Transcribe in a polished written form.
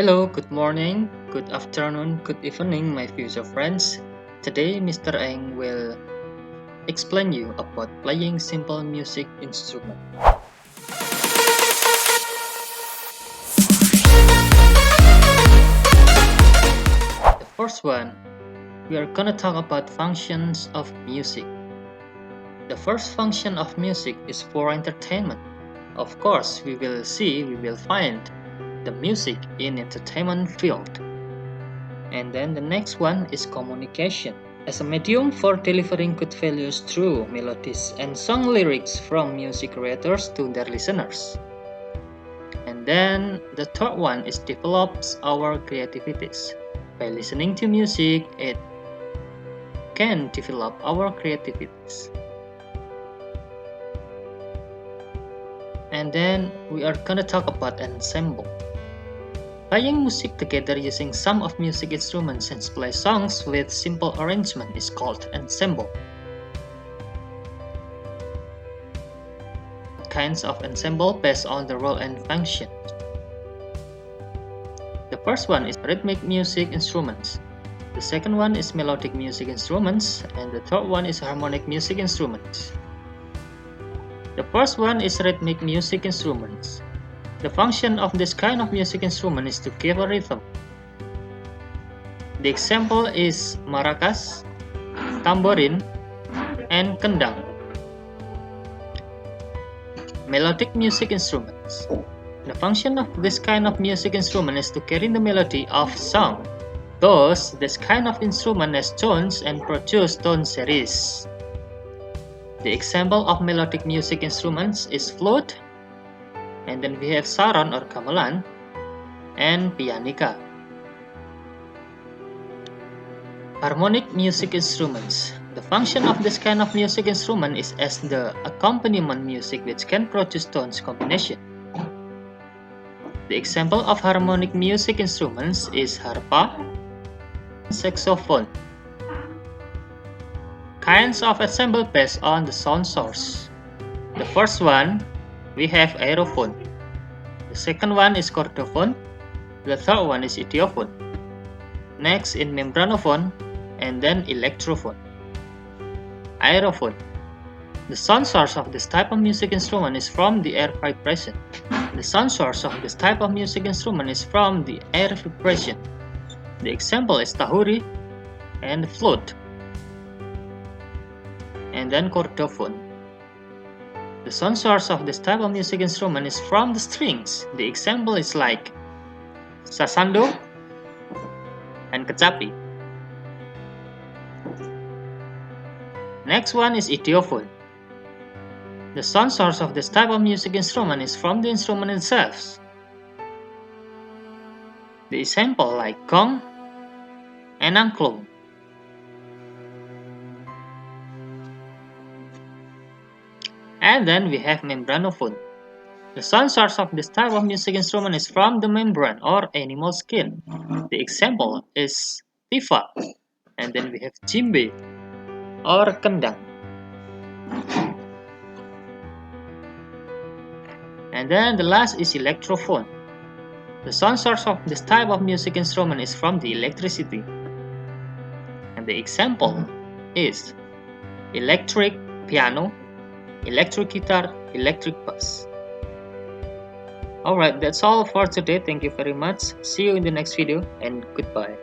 Hello, good morning, good afternoon, good evening, my future friends. Today, Mr. Eng will explain you about playing simple music instrument. The first one, we are gonna talk about functions of music. The first function of music is for entertainment. Of course, we will find the music in entertainment field. And then the next one is communication. As a medium for delivering good values through melodies and song lyrics from music creators to their listeners. And then the third one is develops our creativities. By listening to music, it can develop our creativities. And then we are gonna talk about ensemble. Playing music together using some of music instruments and play songs with simple arrangement is called ensemble. Kinds of ensemble based on the role and function. The first one is rhythmic music instruments. The second one is melodic music instruments, and the third one is harmonic music instruments. The first one is rhythmic music instruments. The function of this kind of music instrument is to give a rhythm. The example is maracas, tamborin, and kendang. Melodic music instruments. The function of this kind of music instrument is to carry the melody of song. Thus, this kind of instrument has tones and produce tone series. The example of melodic music instruments is flute, and then we have saron or gamelan, and pianica. Harmonic music instruments. The function of this kind of music instrument is as the accompaniment music which can produce tones combination. The example of harmonic music instruments is harpa, saxophone. Kinds of ensemble based on the sound source. The first one, we have aerophone. The second one is chordophone. The third one is idiophone. Next in membranophone, and then electrophone. Aerophone. The sound source of this type of music instrument is from the air vibration. The sound source of this type of music instrument is from the air vibration. The example is tahuri and flute. And then chordophone. The sound source of this type of music instrument is from the strings. The example is like sasando and kecapi. Next one is idiophone. The sound source of this type of music instrument is from the instrument itself. The example like gong and angklung. And then we have membranophone. The sound source of this type of music instrument is from the membrane or animal skin. The example is tifa. And then we have djembe or kendang. And then the last is electrophone. The sound source of this type of music instrument is from the electricity. And the example is electric piano, electric guitar, electric bass. Alright, that's all for today. Thank you very much. See you in the next video and goodbye.